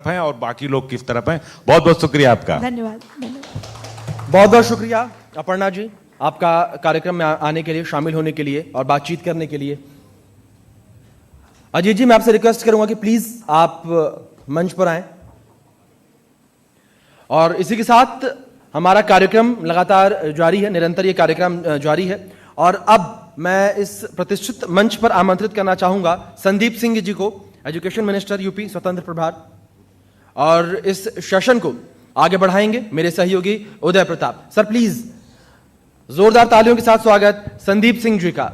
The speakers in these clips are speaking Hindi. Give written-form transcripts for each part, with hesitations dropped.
तरफ हैं और बाकी लोग किस तरफ हैं। बहुत बहुत शुक्रिया आपका। धन्यवाद। बहुत बहुत शुक्रिया अपर्णा जी, आपका कार्यक्रम में आने के लिए, शामिल होने के लिए और बातचीत करने के लिए। अजीत जी, मैं आपसे रिक्वेस्ट करूंगा कि प्लीज आप मंच पर आएं। और इसी के साथ हमारा कार्यक्रम लगातार जारी है, निरंतर ये कार्यक्रम जारी है। और अब मैं इस प्रतिष्ठित मंच पर आमंत्रित करना चाहूंगा संदीप सिंह जी को, एजुकेशन मिनिस्टर यूपी स्वतंत्र प्रभार, और इस सेशन को आगे बढ़ाएंगे मेरे सहयोगी उदय प्रताप। सर प्लीज जोरदार तालियों के साथ स्वागत संदीप सिंह जी का।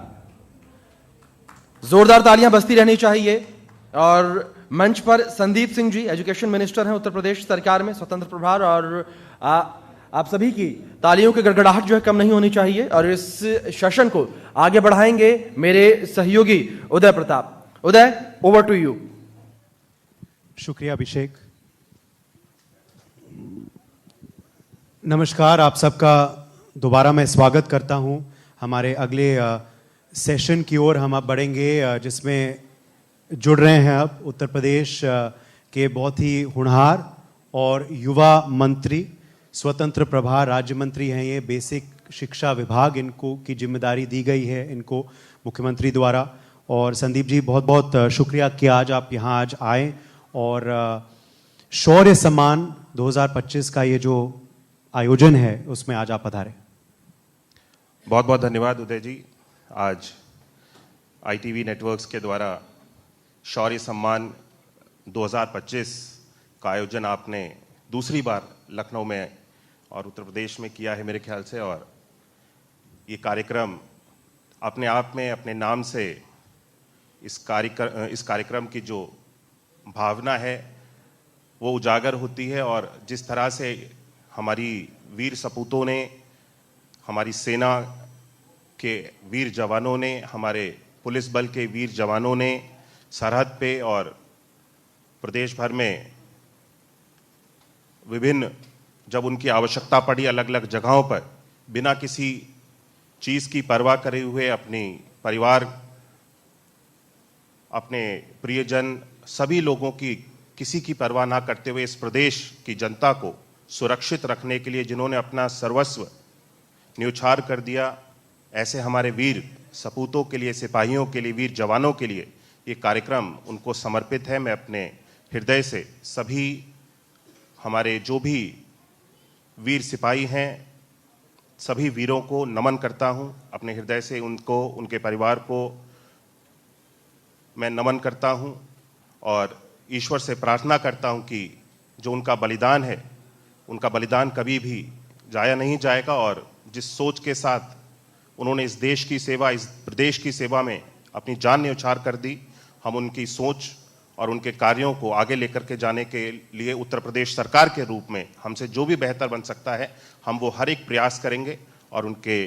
जोरदार तालियां बजती रहनी चाहिए। और मंच पर संदीप सिंह जी एजुकेशन मिनिस्टर हैं उत्तर प्रदेश सरकार में, स्वतंत्र प्रभार, और आप सभी की तालियों की गड़गड़ाहट जो है कम नहीं होनी चाहिए। और इस सेशन को आगे बढ़ाएंगे मेरे सहयोगी उदय प्रताप। उदय, ओवर टू यू। शुक्रिया अभिषेक। नमस्कार, आप सबका दोबारा मैं स्वागत करता हूं। हमारे अगले सेशन की ओर हम अब बढ़ेंगे, जिसमें जुड़ रहे हैं अब उत्तर प्रदेश के बहुत ही होनहार और युवा मंत्री, स्वतंत्र प्रभार राज्य मंत्री हैं ये। बेसिक शिक्षा विभाग इनको की जिम्मेदारी दी गई है इनको मुख्यमंत्री द्वारा। और संदीप जी, बहुत बहुत शुक्रिया कि आज आप यहाँ आज आए और शौर्य सम्मान 2025 का ये जो आयोजन है उसमें आज आप पधारे। बहुत बहुत धन्यवाद उदय जी। आज ITV नेटवर्क्स के द्वारा शौर्य सम्मान 2025 का आयोजन आपने दूसरी बार लखनऊ में और उत्तर प्रदेश में किया है मेरे ख्याल से। और ये कार्यक्रम अपने आप में, अपने नाम से इस कार्यक्रम की जो भावना है वो उजागर होती है। और जिस तरह से हमारी वीर सपूतों ने, हमारी सेना के वीर जवानों ने, हमारे पुलिस बल के वीर जवानों ने सरहद पे और प्रदेश भर में विभिन्न, जब उनकी आवश्यकता पड़ी अलग अलग जगहों पर, बिना किसी चीज़ की परवाह करे हुए अपनी परिवार, अपने प्रियजन, सभी लोगों की किसी की परवाह ना करते हुए इस प्रदेश की जनता को सुरक्षित रखने के लिए जिन्होंने अपना सर्वस्व न्यौछावर कर दिया, ऐसे हमारे वीर सपूतों के लिए, सिपाहियों के लिए, वीर जवानों के लिए ये कार्यक्रम उनको समर्पित है। मैं अपने हृदय से सभी हमारे जो भी वीर सिपाही हैं, सभी वीरों को नमन करता हूं। अपने हृदय से उनको, उनके परिवार को मैं नमन करता हूं और ईश्वर से प्रार्थना करता हूं कि जो उनका बलिदान है, उनका बलिदान कभी भी जाया नहीं जाएगा। और जिस सोच के साथ उन्होंने इस देश की सेवा, इस प्रदेश की सेवा में अपनी जान न्यौछावर कर दी, हम उनकी सोच और उनके कार्यों को आगे लेकर के जाने के लिए उत्तर प्रदेश सरकार के रूप में हमसे जो भी बेहतर बन सकता है, हम वो हर एक प्रयास करेंगे और उनके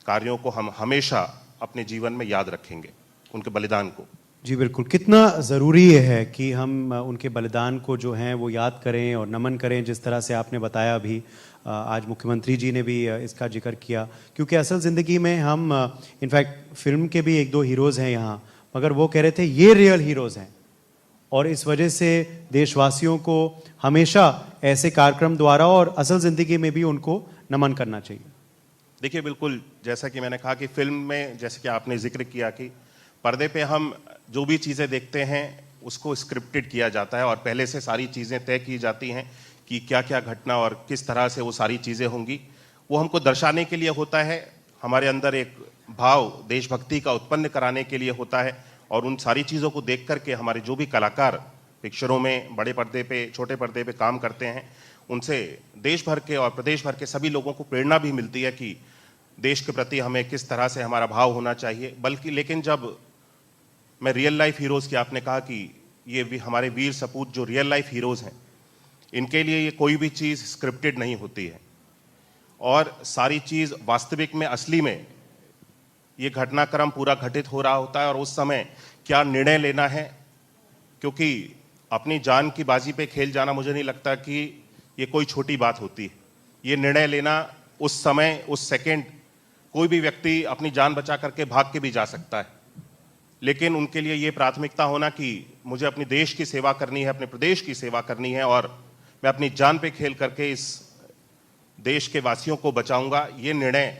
कार्यों को हम हमेशा अपने जीवन में याद रखेंगे, उनके बलिदान को। जी बिल्कुल, कितना ज़रूरी है कि हम उनके बलिदान को जो हैं वो याद करें और नमन करें। जिस तरह से आपने बताया अभी, आज मुख्यमंत्री जी ने भी इसका जिक्र किया, क्योंकि असल ज़िंदगी में हम, इनफैक्ट फिल्म के भी एक दो हीरोज़ हैं यहाँ, मगर वो कह रहे थे ये रियल हीरोज़ हैं। और इस वजह से देशवासियों को हमेशा ऐसे कार्यक्रम द्वारा और असल ज़िंदगी में भी उनको नमन करना चाहिए। देखिए, बिल्कुल जैसा कि मैंने कहा कि फिल्म में, जैसे कि आपने जिक्र किया कि पर्दे पे हम जो भी चीज़ें देखते हैं उसको स्क्रिप्टेड किया जाता है और पहले से सारी चीज़ें तय की जाती हैं कि क्या क्या घटना और किस तरह से वो सारी चीज़ें होंगी। वो हमको दर्शाने के लिए होता है, हमारे अंदर एक भाव देशभक्ति का उत्पन्न कराने के लिए होता है। और उन सारी चीज़ों को देख करके हमारे जो भी कलाकार पिक्चरों में, बड़े पर्दे पे, छोटे पर्दे पे काम करते हैं, उनसे देश भर के और प्रदेश भर के सभी लोगों को प्रेरणा भी मिलती है कि देश के प्रति हमें किस तरह से हमारा भाव होना चाहिए। बल्कि लेकिन जब मैं रियल लाइफ हीरोज़ की, आपने कहा कि ये भी हमारे वीर सपूत जो रियल लाइफ हीरोज़ हैं, इनके लिए ये कोई भी चीज़ स्क्रिप्टेड नहीं होती है और सारी चीज़ वास्तविक में, असली में ये घटनाक्रम पूरा घटित हो रहा होता है। और उस समय क्या निर्णय लेना है, क्योंकि अपनी जान की बाजी पे खेल जाना, मुझे नहीं लगता कि ये कोई छोटी बात होती है। ये निर्णय लेना उस समय, उस सेकंड, कोई भी व्यक्ति अपनी जान बचा करके भाग के भी जा सकता है, लेकिन उनके लिए ये प्राथमिकता होना कि मुझे अपने देश की सेवा करनी है, अपने प्रदेश की सेवा करनी है और मैं अपनी जान पे खेल करके इस देश के वासियों को बचाऊंगा, ये निर्णय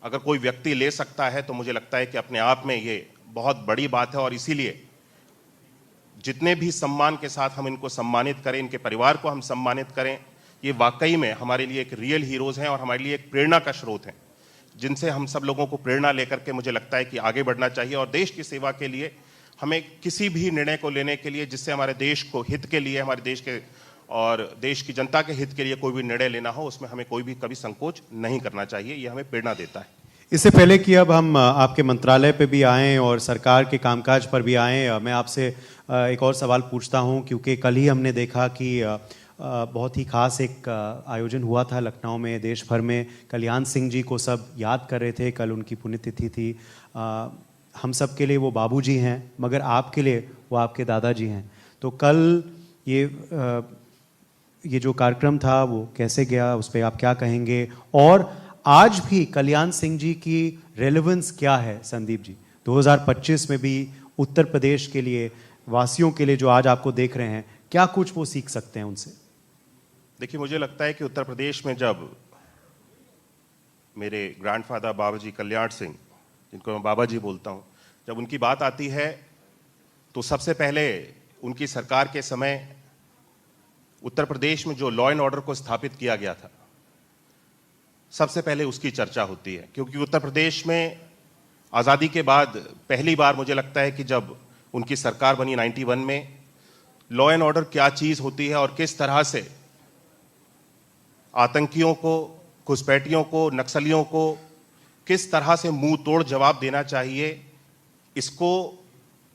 अगर कोई व्यक्ति ले सकता है तो मुझे लगता है कि अपने आप में ये बहुत बड़ी बात है। और इसीलिए जितने भी सम्मान के साथ हम इनको सम्मानित करें, इनके परिवार को हम सम्मानित करें, ये वाकई में हमारे लिए एक रियल हीरोज हैं और हमारे लिए एक प्रेरणा का स्रोत हैं, जिनसे हम सब लोगों को प्रेरणा लेकर के मुझे लगता है कि आगे बढ़ना चाहिए। और देश की सेवा के लिए हमें किसी भी निर्णय को लेने के लिए जिससे हमारे देश को हित के लिए, हमारे देश के और देश की जनता के हित के लिए कोई भी निर्णय लेना हो, उसमें हमें कोई भी कभी संकोच नहीं करना चाहिए। ये हमें प्रेरणा देता है। इससे पहले कि अब हम आपके मंत्रालय पे भी आएँ और सरकार के कामकाज पर भी आएँ, मैं आपसे एक और सवाल पूछता हूँ, क्योंकि कल ही हमने देखा कि बहुत ही खास एक आयोजन हुआ था लखनऊ में। देश भर में कल्याण सिंह जी को सब याद कर रहे थे, कल उनकी पुण्यतिथि थी। हम सब के लिए वो बाबूजी हैं, मगर आपके लिए वो आपके दादाजी हैं। तो कल ये जो कार्यक्रम था वो कैसे गया, उस पर आप क्या कहेंगे? और आज भी कल्याण सिंह जी की रेलेवेंस क्या है संदीप जी, 2025 में भी उत्तर प्रदेश के लिए, वासियों के लिए जो आज आपको देख रहे हैं, क्या कुछ वो सीख सकते हैं उनसे? देखिए, मुझे लगता है कि उत्तर प्रदेश में जब मेरे ग्रैंडफादर बाबाजी कल्याण सिंह, जिनको मैं बाबा जी बोलता हूँ, जब उनकी बात आती है तो सबसे पहले उनकी सरकार के समय उत्तर प्रदेश में जो लॉ एंड ऑर्डर को स्थापित किया गया था, सबसे पहले उसकी चर्चा होती है। क्योंकि उत्तर प्रदेश में आज़ादी के बाद पहली बार मुझे लगता है कि जब उनकी सरकार बनी 91 में, लॉ एंड ऑर्डर क्या चीज़ होती है और किस तरह से आतंकियों को, घुसपैठियों को, नक्सलियों को किस तरह से मुंह तोड़ जवाब देना चाहिए, इसको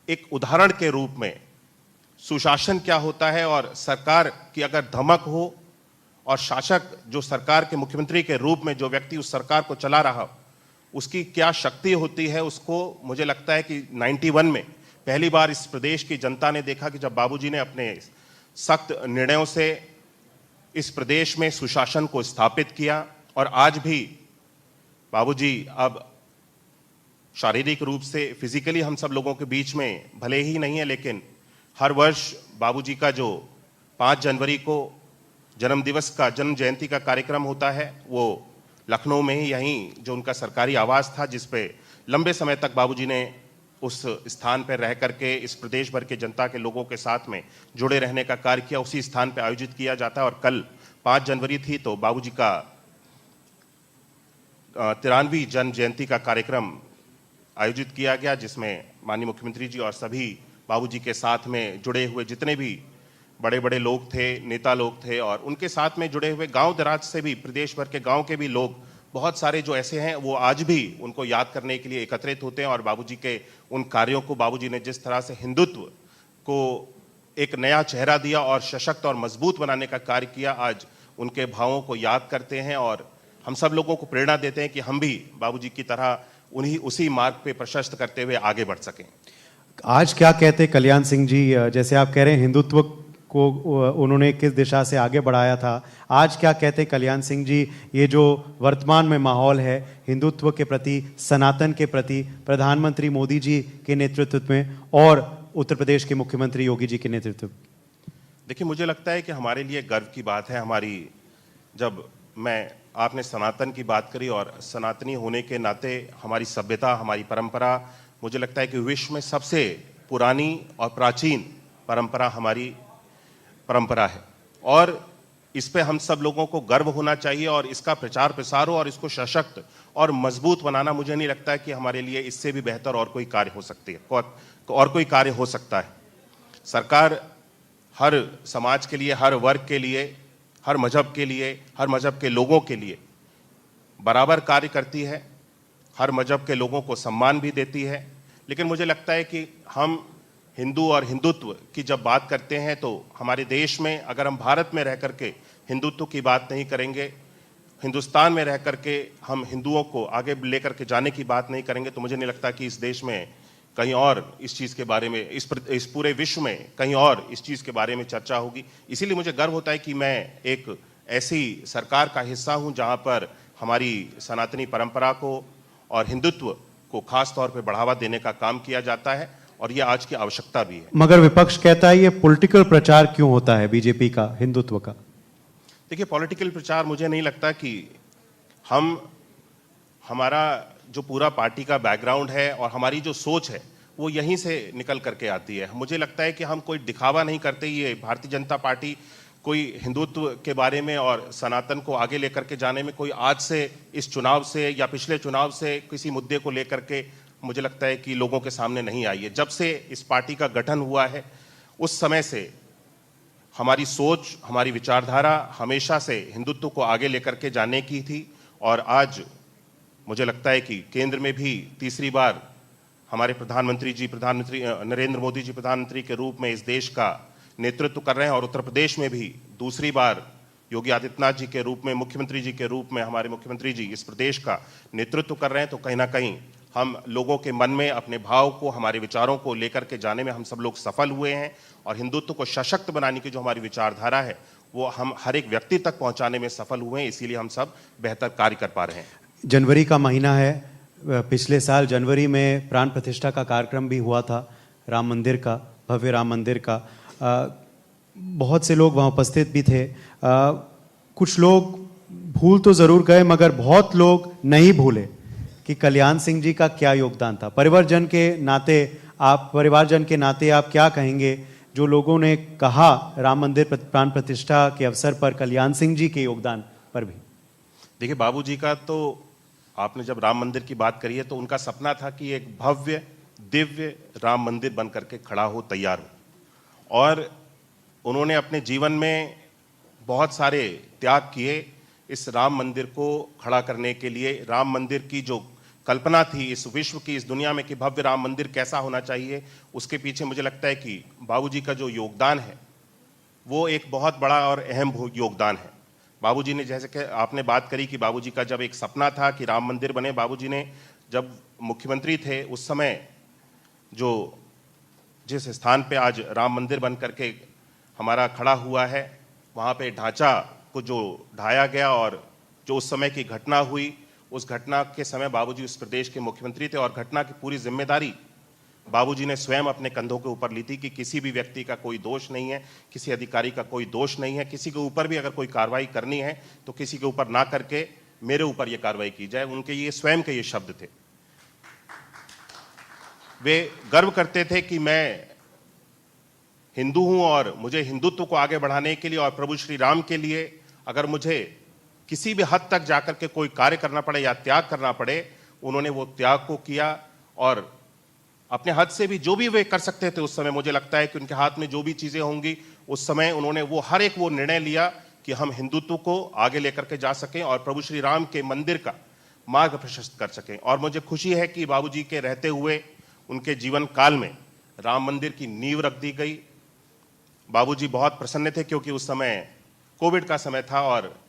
एक उदाहरण के रूप में सुशासन क्या होता है और सरकार की अगर धमक हो और शासक जो सरकार के मुख्यमंत्री के रूप में जो व्यक्ति उस सरकार को चला रहा, उसकी क्या शक्ति होती है, उसको मुझे लगता है कि 91 में पहली बार इस प्रदेश की जनता ने देखा कि जब बाबूजी ने अपने सख्त निर्णयों से इस प्रदेश में सुशासन को स्थापित किया। और आज भी बाबूजी अब शारीरिक रूप से, फिजिकली हम सब लोगों के बीच में भले ही नहीं है, लेकिन हर वर्ष बाबूजी का जो 5 जनवरी को जन्म दिवस का, जन्म जयंती का कार्यक्रम होता है, वो लखनऊ में ही, यहीं जो उनका सरकारी आवास था, जिस पे लंबे समय तक बाबूजी ने उस स्थान पर रह करके इस प्रदेश भर के जनता के लोगों के साथ में जुड़े रहने का कार्य किया, उसी स्थान पर आयोजित किया जाता है। और कल 5 जनवरी थी तो बाबूजी का 93वीं जन्म जयंती का कार्यक्रम आयोजित किया गया, जिसमें माननीय मुख्यमंत्री जी और सभी बाबूजी के साथ में जुड़े हुए जितने भी बड़े बड़े लोग थे, नेता लोग थे, और उनके साथ में जुड़े हुए गांव दराज से भी, प्रदेश भर के गांव के भी लोग बहुत सारे जो ऐसे हैं, वो आज भी उनको याद करने के लिए एकत्रित होते हैं। और बाबूजी के उन कार्यों को, बाबूजी ने जिस तरह से हिंदुत्व को एक नया चेहरा दिया और सशक्त और मजबूत बनाने का कार्य किया, आज उनके भावों को याद करते हैं और हम सब लोगों को प्रेरणा देते हैं कि हम भी बाबूजी की तरह उसी मार्ग पे प्रशस्त करते हुए आगे बढ़ सकें। आज क्या कहते कल्याण सिंह जी, जैसे आप कह रहे हैं हिंदुत्व को उन्होंने किस दिशा से आगे बढ़ाया था, आज क्या कहते कल्याण सिंह जी, ये जो वर्तमान में माहौल है हिंदुत्व के प्रति, सनातन के प्रति, प्रधानमंत्री मोदी जी के नेतृत्व में और उत्तर प्रदेश के मुख्यमंत्री योगी जी के नेतृत्व? देखिए, मुझे लगता है कि हमारे लिए गर्व की बात है, हमारी, जब आपने सनातन की बात करी, और सनातनी होने के नाते हमारी सभ्यता, हमारी परंपरा, मुझे लगता है कि विश्व में सबसे पुरानी और प्राचीन परंपरा हमारी परंपरा है और इस पे हम सब लोगों को गर्व होना चाहिए और इसका प्रचार प्रसार हो और इसको सशक्त और मजबूत बनाना, मुझे नहीं लगता है कि हमारे लिए इससे भी बेहतर और कोई कार्य हो सकती है, और कोई कार्य हो सकता है। सरकार हर समाज के लिए, हर वर्ग के लिए, हर मजहब के लिए, हर मजहब के लोगों के लिए बराबर कार्य करती है, हर मजहब के लोगों को सम्मान भी देती है। लेकिन मुझे लगता है कि हम हिंदू और हिंदुत्व की जब बात करते हैं तो हमारे देश में, अगर हम भारत में रह करके हिंदुत्व की बात नहीं करेंगे, हिंदुस्तान में रह करके हम हिंदुओं को आगे लेकर के जाने की बात नहीं करेंगे, तो मुझे नहीं लगता कि इस देश में कहीं और इस चीज़ के बारे में, इस पूरे विश्व में कहीं और इस चीज़ के बारे में चर्चा होगी। इसीलिए मुझे गर्व होता है कि मैं एक ऐसी सरकार का हिस्सा हूं जहां पर हमारी सनातनी परंपरा को और हिंदुत्व को खास तौर पे बढ़ावा देने का काम किया जाता है और ये आज की आवश्यकता भी है। मगर विपक्ष कहता है ये पॉलिटिकल प्रचार क्यों होता है बीजेपी का हिंदुत्व का? देखिए, पॉलिटिकल प्रचार मुझे नहीं लगता कि हमारा जो पूरा पार्टी का बैकग्राउंड है और हमारी जो सोच है वो यहीं से निकल करके आती है। मुझे लगता है कि हम कोई दिखावा नहीं करते। ये भारतीय जनता पार्टी कोई हिंदुत्व के बारे में और सनातन को आगे लेकर के जाने में कोई आज से इस चुनाव से या पिछले चुनाव से किसी मुद्दे को लेकर के मुझे लगता है कि लोगों के सामने नहीं आई है। जब से इस पार्टी का गठन हुआ है उस समय से हमारी सोच, हमारी विचारधारा हमेशा से हिंदुत्व को आगे लेकर के जाने की थी और आज मुझे लगता है कि केंद्र में भी तीसरी बार हमारे प्रधानमंत्री नरेंद्र मोदी जी प्रधानमंत्री के रूप में इस देश का नेतृत्व कर रहे हैं और उत्तर प्रदेश में भी दूसरी बार योगी आदित्यनाथ जी के रूप में, मुख्यमंत्री जी के रूप में हमारे मुख्यमंत्री जी इस प्रदेश का नेतृत्व कर रहे हैं। तो कहीं ना कहीं हम लोगों के मन में अपने भाव को, हमारे विचारों को लेकर के जाने में हम सब लोग सफल हुए हैं और हिंदुत्व को सशक्त बनाने की जो हमारी विचारधारा है वो हम हर एक व्यक्ति तक पहुंचाने में सफल हुए हैं। इसीलिए हम सब बेहतर कार्य कर पा रहे हैं। जनवरी का महीना है, पिछले साल जनवरी में प्राण प्रतिष्ठा का कार्यक्रम भी हुआ था राम मंदिर का, भव्य राम मंदिर का। बहुत से लोग वहाँ उपस्थित भी थे। कुछ लोग भूल तो ज़रूर गए मगर बहुत लोग नहीं भूले कि कल्याण सिंह जी का क्या योगदान था। परिवारजन के नाते आप क्या कहेंगे जो लोगों ने कहा राम मंदिर प्राण प्रतिष्ठा के अवसर पर कल्याण सिंह जी के योगदान पर भी? देखिए, बाबूजी का तो आपने जब राम मंदिर की बात करी है तो उनका सपना था कि एक भव्य दिव्य राम मंदिर बन करके खड़ा हो, तैयार हो और उन्होंने अपने जीवन में बहुत सारे त्याग किए इस राम मंदिर को खड़ा करने के लिए। राम मंदिर की जो कल्पना थी इस विश्व की, इस दुनिया में कि भव्य राम मंदिर कैसा होना चाहिए, उसके पीछे मुझे लगता है कि बाबूजी का जो योगदान है वो एक बहुत बड़ा और अहम योगदान है। बाबूजी ने, जैसे कि आपने बात करी कि बाबूजी का जब एक सपना था कि राम मंदिर बने, बाबूजी ने जब मुख्यमंत्री थे उस समय जो जिस स्थान पे आज राम मंदिर बन करके हमारा खड़ा हुआ है वहाँ पे ढांचा को जो ढाया गया और जो उस समय की घटना हुई, उस घटना के समय बाबूजी उस प्रदेश के मुख्यमंत्री थे और घटना की पूरी जिम्मेदारी बाबूजी ने स्वयं अपने कंधों के ऊपर ली थी कि किसी भी व्यक्ति का कोई दोष नहीं है, किसी अधिकारी का कोई दोष नहीं है, किसी के ऊपर भी अगर कोई कार्रवाई करनी है तो किसी के ऊपर ना करके मेरे ऊपर ये कार्रवाई की जाए। उनके ये स्वयं के ये शब्द थे। वे गर्व करते थे कि मैं हिंदू हूं और मुझे हिंदुत्व को आगे बढ़ाने के लिए और प्रभु श्री राम के लिए अगर मुझे किसी भी हद तक जाकर के कोई कार्य करना पड़े या त्याग करना पड़े, उन्होंने वो त्याग को किया और अपने हद से भी जो भी वे कर सकते थे उस समय, मुझे लगता है कि उनके हाथ में जो भी चीजें होंगी उस समय उन्होंने वो हर एक वो निर्णय लिया कि हम हिंदुत्व को आगे लेकर के जा सकें और प्रभु श्री राम के मंदिर का मार्ग प्रशस्त कर सकें। और मुझे खुशी है कि बाबूजी के रहते हुए उनके जीवन काल में राम मंदिर की नींव रख दी गई। बाबूजी बहुत प्रसन्न थे क्योंकि उस समय कोविड का समय था और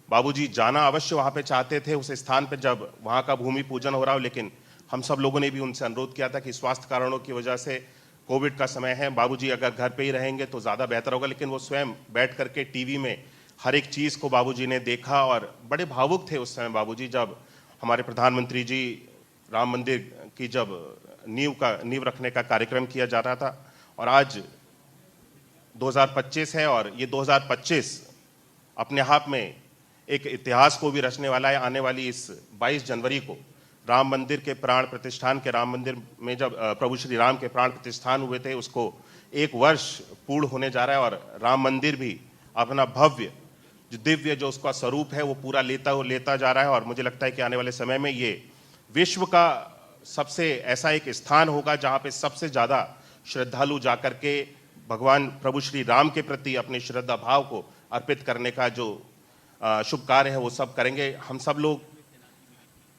बाबूजी जाना अवश्य वहां पे चाहते थे उस स्थान पे जब वहां का भूमि पूजन हो रहा हो, लेकिन हम सब लोगों ने भी उनसे अनुरोध किया था कि स्वास्थ्य कारणों की वजह से कोविड का समय है, बाबूजी अगर घर पे ही रहेंगे तो ज़्यादा बेहतर होगा। लेकिन वो स्वयं बैठ करके टीवी में हर एक चीज़ को बाबूजी ने देखा और बड़े भावुक थे उस समय बाबूजी, जब हमारे प्रधानमंत्री जी राम मंदिर की जब नींव रखने का कार्यक्रम किया जा रहा था। और आज 2025 है और ये 2025 अपने आप में एक इतिहास को भी रचने वाला है। आने वाली इस 22 जनवरी को राम मंदिर के प्राण प्रतिष्ठान के, राम मंदिर में जब प्रभु श्री राम के प्राण प्रतिष्ठान हुए थे उसको 1 वर्ष पूर्ण होने जा रहा है और राम मंदिर भी अपना भव्य जो दिव्य जो उसका स्वरूप है वो पूरा लेता जा रहा है। और मुझे लगता है कि आने वाले समय में ये विश्व का सबसे ऐसा एक स्थान होगा जहाँ पे सबसे ज़्यादा श्रद्धालु जाकर के भगवान प्रभु श्री राम के प्रति अपने श्रद्धा भाव को अर्पित करने का जो शुभ कार्य है वो सब करेंगे। हम सब लोग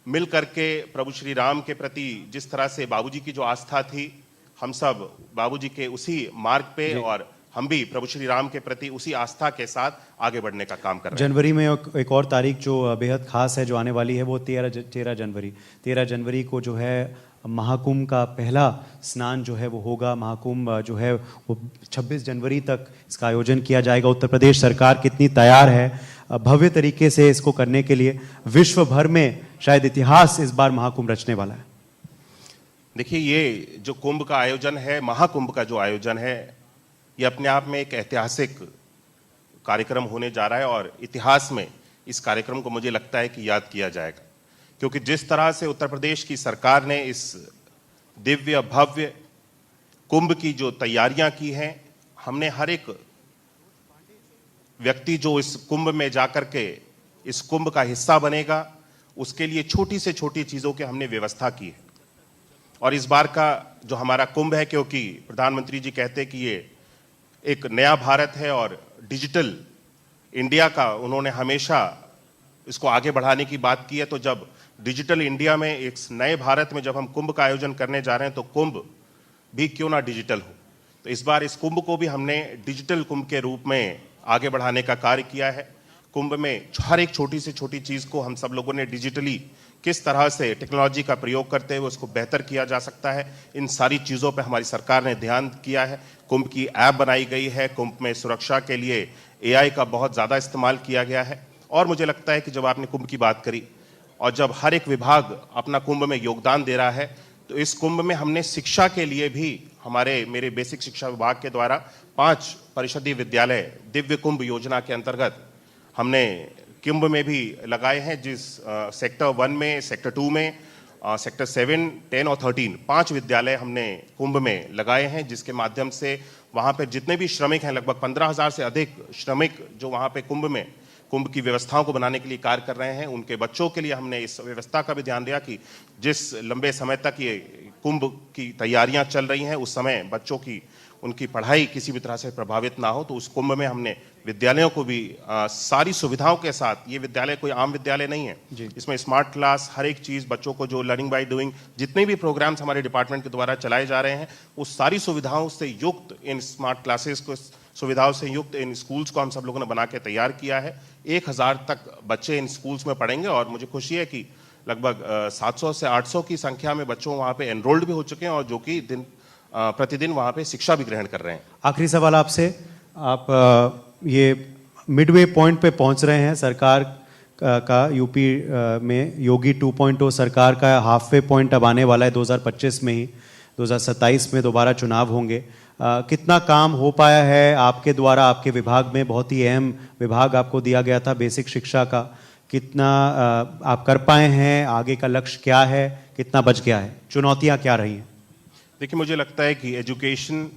मिल करके प्रभु श्री राम के प्रति जिस तरह से बाबूजी की जो आस्था थी, हम सब बाबूजी के उसी मार्ग पे और हम भी प्रभु श्री राम के प्रति उसी आस्था के साथ आगे बढ़ने का काम कर रहे हैं। जनवरी में एक और तारीख जो बेहद खास है जो आने वाली है वो 13 जनवरी को जो है महाकुंभ का पहला स्नान जो है वो होगा। महाकुंभ जो है वो 26 जनवरी तक इसका आयोजन किया जाएगा। उत्तर प्रदेश सरकार कितनी तैयार है भव्य तरीके से इसको करने के लिए। विश्व भर में शायद इतिहास इस बार महाकुंभ रचने वाला है। देखिए, ये जो कुंभ का आयोजन है, महाकुंभ का जो आयोजन है, ये अपने आप में एक ऐतिहासिक कार्यक्रम होने जा रहा है और इतिहास में इस कार्यक्रम को मुझे लगता है कि याद किया जाएगा, क्योंकि जिस तरह से उत्तर प्रदेश की सरकार ने इस दिव्य भव्य कुंभ की जो तैयारियां की हैं, हमने हर एक व्यक्ति जो इस कुंभ में जाकर के इस कुंभ का हिस्सा बनेगा, उसके लिए छोटी से छोटी चीजों की हमने व्यवस्था की है। और इस बार का जो हमारा कुंभ है, क्योंकि प्रधानमंत्री जी कहते हैं कि ये एक नया भारत है और डिजिटल इंडिया का उन्होंने हमेशा इसको आगे बढ़ाने की बात की है, तो जब डिजिटल इंडिया में एक नए भारत में जब हम कुंभ का आयोजन करने जा रहे हैं, तो कुंभ भी क्यों ना डिजिटल हो। तो इस बार इस कुंभ को भी हमने डिजिटल कुंभ के रूप में आगे बढ़ाने का कार्य किया है। कुंभ में हर एक छोटी से छोटी चीज को हम सब लोगों ने डिजिटली किस तरह से टेक्नोलॉजी का प्रयोग करते हुए उसको बेहतर किया जा सकता है, इन सारी चीज़ों पे हमारी सरकार ने ध्यान किया है। कुंभ की ऐप बनाई गई है, कुंभ में सुरक्षा के लिए AI का बहुत ज़्यादा इस्तेमाल किया गया है। और मुझे लगता है कि जब आपने कुंभ की बात करी और जब हर एक विभाग अपना कुंभ में योगदान दे रहा है, तो इस कुंभ में हमने शिक्षा के लिए भी मेरे बेसिक शिक्षा विभाग के द्वारा 5 परिषदीय विद्यालय दिव्य कुंभ योजना के अंतर्गत हमने कुंभ में भी लगाए हैं, जिस सेक्टर 1 में, सेक्टर 2 में, सेक्टर 7, 10 और 13 5 विद्यालय हमने कुंभ में लगाए हैं, जिसके माध्यम से वहाँ पे जितने भी श्रमिक हैं, लगभग 15,000 से अधिक श्रमिक जो वहाँ पे कुंभ की व्यवस्थाओं को बनाने के लिए कार्य कर रहे हैं, उनके बच्चों के लिए हमने इस व्यवस्था का भी ध्यान दिया कि जिस लंबे समय तक ये कुंभ की तैयारियां चल रही हैं, उस समय बच्चों की उनकी पढ़ाई किसी भी तरह से प्रभावित ना हो। तो उस कुंभ में हमने विद्यालयों को भी सारी सुविधाओं के साथ, ये विद्यालय कोई आम विद्यालय नहीं है, इसमें स्मार्ट क्लास, हर एक चीज़ बच्चों को जो लर्निंग बाय डूइंग, जितने भी प्रोग्राम्स हमारे डिपार्टमेंट के द्वारा चलाए जा रहे हैं, उस सारी सुविधाओं से युक्त इन स्मार्ट क्लासेस को, सुविधाओं से युक्त इन स्कूल्स को हम सब लोगों ने बना के तैयार किया है। 1000 तक बच्चे इन स्कूल्स में पढ़ेंगे और मुझे खुशी है कि लगभग 700 से 800 की संख्या में बच्चों वहाँ पे एनरोल्ड भी हो चुके हैं और जो कि प्रतिदिन वहाँ पे शिक्षा भी ग्रहण कर रहे हैं। आखिरी सवाल आपसे, आप ये मिडवे पॉइंट पे पहुंच रहे हैं, सरकार का यूपी में योगी 2.0 सरकार का हाफवे पॉइंट अब आने वाला है 2025 में ही, 2027 में दोबारा चुनाव होंगे। कितना काम हो पाया है आपके द्वारा, आपके विभाग में, बहुत ही अहम विभाग आपको दिया गया था बेसिक शिक्षा का, कितना आप कर पाए हैं, आगे का लक्ष्य क्या है, कितना बच गया है, चुनौतियां क्या रही हैं? देखिए, मुझे लगता है कि एजुकेशन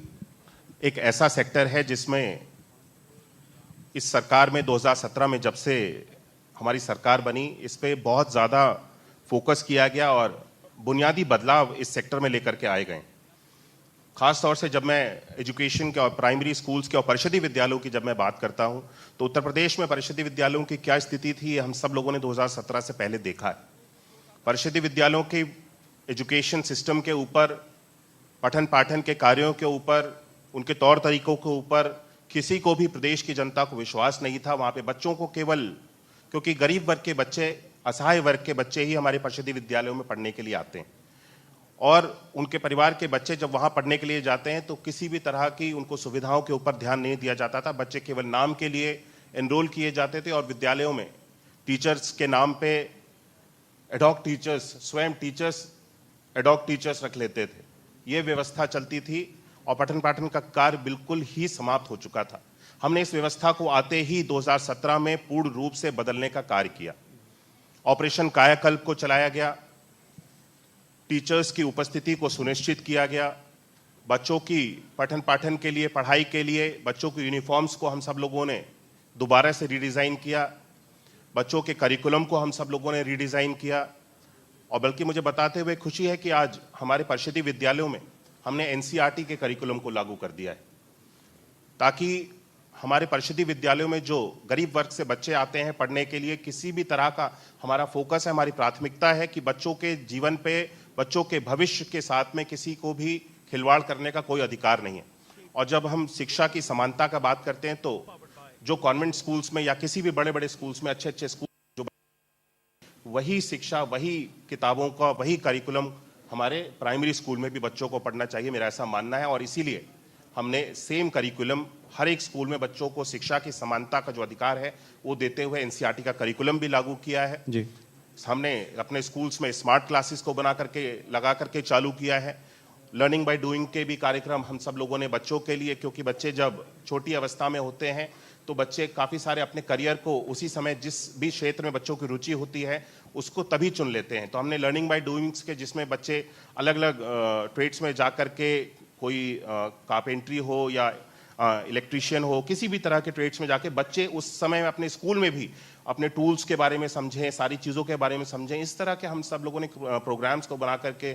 एक ऐसा सेक्टर है जिसमें इस सरकार में 2017 में जब से हमारी सरकार बनी, इस पे बहुत ज़्यादा फोकस किया गया और बुनियादी बदलाव इस सेक्टर में लेकर के आए गए। खास तौर से जब मैं एजुकेशन के और प्राइमरी स्कूल्स के और परिषदीय विद्यालयों की जब मैं बात करता हूं, तो उत्तर प्रदेश में परिषदीय विद्यालयों की क्या स्थिति थी, ये हम सब लोगों ने 2017 से पहले देखा है। परिषदीय विद्यालयों के एजुकेशन सिस्टम के ऊपर, पठन पाठन के कार्यों के ऊपर, उनके तौर तरीकों के ऊपर किसी को भी प्रदेश की जनता को विश्वास नहीं था। वहाँ पे बच्चों को केवल, क्योंकि गरीब वर्ग के बच्चे, असहाय वर्ग के बच्चे ही हमारे परिषदीय विद्यालयों में पढ़ने के लिए आते हैं और उनके परिवार के बच्चे जब वहाँ पढ़ने के लिए जाते हैं तो किसी भी तरह की उनको सुविधाओं के ऊपर ध्यान नहीं दिया जाता था। बच्चे केवल नाम के लिए एनरोल किए जाते थे और विद्यालयों में टीचर्स के नाम पे एडॉक टीचर्स, स्वयं टीचर्स एडॉक टीचर्स रख लेते थे। ये व्यवस्था चलती थी और पठन पाठन का कार्य बिल्कुल ही समाप्त हो चुका था। हमने इस व्यवस्था को आते ही 2017 में पूर्ण रूप से बदलने का कार्य किया। ऑपरेशन कायाकल्प को चलाया गया, टीचर्स की उपस्थिति को सुनिश्चित किया गया, बच्चों की पठन पाठन के लिए, पढ़ाई के लिए बच्चों की यूनिफॉर्म्स को हम सब लोगों ने दोबारा से रीडिज़ाइन किया, बच्चों के करिकुलम को हम सब लोगों ने रीडिज़ाइन किया। और बल्कि मुझे बताते हुए खुशी है कि आज हमारे परिषदीय विद्यालयों में हमने NCERT के करिकुलम को लागू कर दिया है, ताकि हमारे परिषदीय विद्यालयों में जो गरीब वर्ग से बच्चे आते हैं पढ़ने के लिए, किसी भी तरह का हमारा फोकस है, हमारी प्राथमिकता है कि बच्चों के जीवन पे, बच्चों के भविष्य के साथ में किसी को भी खिलवाड़ करने का कोई अधिकार नहीं है। और जब हम शिक्षा की समानता का बात करते हैं, तो जो कॉन्वेंट स्कूल्स में या किसी भी बड़े बड़े स्कूल्स में, अच्छे अच्छे स्कूल, जो वही शिक्षा, वही किताबों का, वही करिकुलम हमारे प्राइमरी स्कूल में भी बच्चों को पढ़ना चाहिए, मेरा ऐसा मानना है। और इसीलिए हमने सेम करिकुलम हर एक स्कूल में बच्चों को शिक्षा की समानता का जो अधिकार है वो देते हुए NCERT का करिकुलम भी लागू किया है। जी। हमने अपने स्कूल्स में स्मार्ट क्लासेस को बना करके लगा करके चालू किया है। लर्निंग बाय डूइंग के भी कार्यक्रम हम सब लोगों ने बच्चों के लिए, क्योंकि बच्चे जब छोटी अवस्था में होते हैं तो बच्चे काफ़ी सारे अपने करियर को उसी समय जिस भी क्षेत्र में बच्चों की रुचि होती है उसको तभी चुन लेते हैं। तो हमने लर्निंग बाय डूइंग्स के, जिसमें बच्चे अलग अलग ट्रेड्स में जा कर के, कोई कारपेंट्री हो या इलेक्ट्रीशियन हो, किसी भी तरह के ट्रेड्स में जाके बच्चे उस समय में अपने स्कूल में भी अपने टूल्स के बारे में समझें, सारी चीज़ों के बारे में समझें। इस तरह के हम सब लोगों ने प्रोग्राम्स को बना करके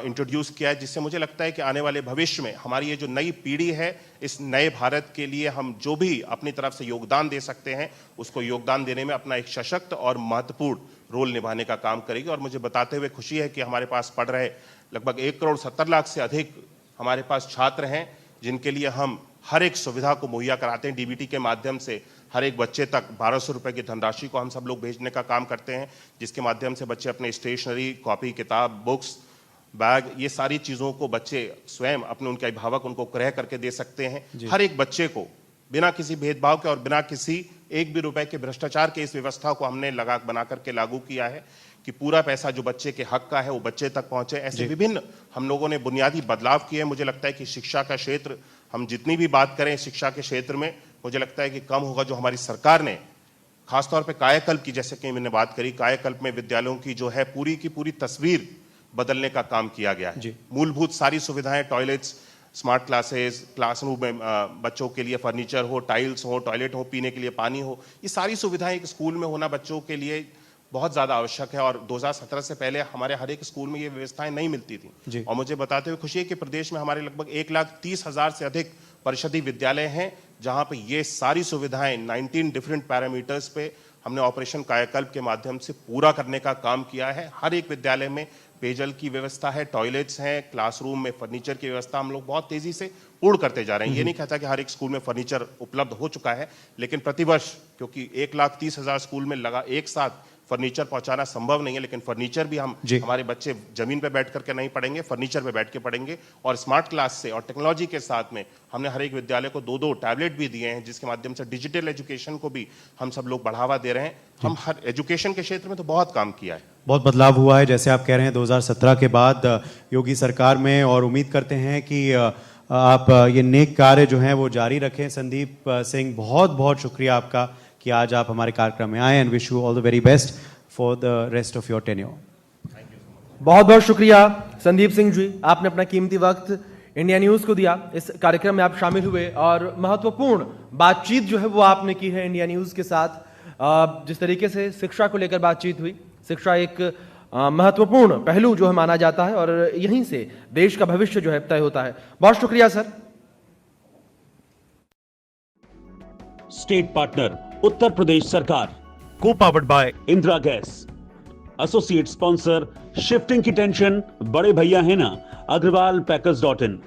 इंट्रोड्यूस किया है, जिससे मुझे लगता है कि आने वाले भविष्य में हमारी ये जो नई पीढ़ी है, इस नए भारत के लिए हम जो भी अपनी तरफ से योगदान दे सकते हैं उसको योगदान देने में अपना एक सशक्त और महत्वपूर्ण रोल निभाने का काम करेगी। और मुझे बताते हुए खुशी है कि हमारे पास पढ़ रहे लगभग 1,70,00,000 से अधिक हमारे पास छात्र हैं, जिनके लिए हम हर एक सुविधा को मुहैया कराते हैं। डीबीटी के माध्यम से हर एक बच्चे तक 1200 रुपए की धनराशि को हम सब लोग भेजने का काम करते हैं, जिसके माध्यम से बच्चे अपने स्टेशनरी, कॉपी, किताब, बुक्स, बैग, ये सारी चीज़ों को बच्चे स्वयं अपने उनके अभिभावक उनको क्रय करके दे सकते हैं। हर एक बच्चे को बिना किसी भेदभाव के और बिना किसी एक भी रुपए के भ्रष्टाचार के इस व्यवस्था को हमने बना करके लागू किया है कि पूरा पैसा जो बच्चे के हक का है वो बच्चे तक पहुंचे। ऐसे विभिन्न हम लोगों ने बुनियादी बदलाव किए। मुझे लगता है कि शिक्षा का क्षेत्र, हम जितनी भी बात करें शिक्षा के क्षेत्र में, मुझे लगता है कि कम होगा। जो हमारी सरकार ने खासतौर पे कायाकल्प की, जैसे कि मैंने बात करी, कायाकल्प में विद्यालयों की जो है पूरी की पूरी तस्वीर बदलने का काम किया गया है। मूलभूत सारी सुविधाएं, टॉयलेट्स, स्मार्ट क्लासेस, क्लासरूम में बच्चों के लिए फर्नीचर हो, टाइल्स हो, टॉयलेट हो, पीने के लिए पानी हो, ये सारी सुविधाएं एक स्कूल में होना बच्चों के लिए बहुत ज़्यादा आवश्यक है। और 2017 से पहले हमारे हर एक स्कूल में ये व्यवस्थाएं नहीं मिलती थी। और मुझे बताते हुए खुशी है कि प्रदेश में हमारे लगभग 1,30,000 से अधिक परिषदीय विद्यालय हैं, जहां पे ये सारी सुविधाएं 19 डिफरेंट पैरामीटर्स पे हमने ऑपरेशन कायाकल्प के माध्यम से पूरा करने का काम किया है। हर एक विद्यालय में पेयजल की व्यवस्था है, टॉयलेट्स हैं, क्लासरूम में फर्नीचर की व्यवस्था हम लोग बहुत तेजी से पूर्ण करते जा रहे हैं। ये नहीं कहता कि हर एक स्कूल में फर्नीचर उपलब्ध हो चुका है, लेकिन प्रतिवर्ष, क्योंकि 1,30,000 स्कूल में लगा एक साथ फर्नीचर पहुंचाना संभव नहीं है, लेकिन फर्नीचर भी हम, हमारे बच्चे जमीन पे बैठ करके नहीं पढ़ेंगे, फर्नीचर पे बैठ के पढ़ेंगे। और स्मार्ट क्लास से और टेक्नोलॉजी के साथ में हमने हर एक विद्यालय को 2-2 टैबलेट भी दिए हैं, जिसके माध्यम से डिजिटल एजुकेशन को भी हम सब लोग बढ़ावा दे रहे हैं। हम हर एजुकेशन के क्षेत्र में तो बहुत काम किया है, बहुत बदलाव हुआ है, जैसे आप कह रहे हैं 2017 के बाद योगी सरकार में, और उम्मीद करते हैं कि आप ये नेक कार्य जो हैं वो जारी रखें। संदीप सिंह, बहुत बहुत शुक्रिया आपका कि आज आप हमारे कार्यक्रम में आए, and wish you all the very best for the rest of your tenure. बहुत बहुत शुक्रिया संदीप सिंह जी, आपने अपना कीमती वक्त इंडिया न्यूज को दिया। इस कार्यक्रम में आप शामिल हुए और महत्वपूर्ण बातचीत जो है वो आपने की है इंडिया न्यूज के साथ। जिस तरीके से शिक्षा को लेकर बातचीत हुई, शिक्षा एक महत्वपूर्ण पहलू जो है माना जाता है, और यहीं से देश का भविष्य जो है तय होता है। बहुत शुक्रिया sir. State partner Uttar Pradesh सरकार, Co-powered by Indira gas, associate sponsor shifting की टेंशन बड़े भैया है ना, अग्रवाल पैकर्स.in।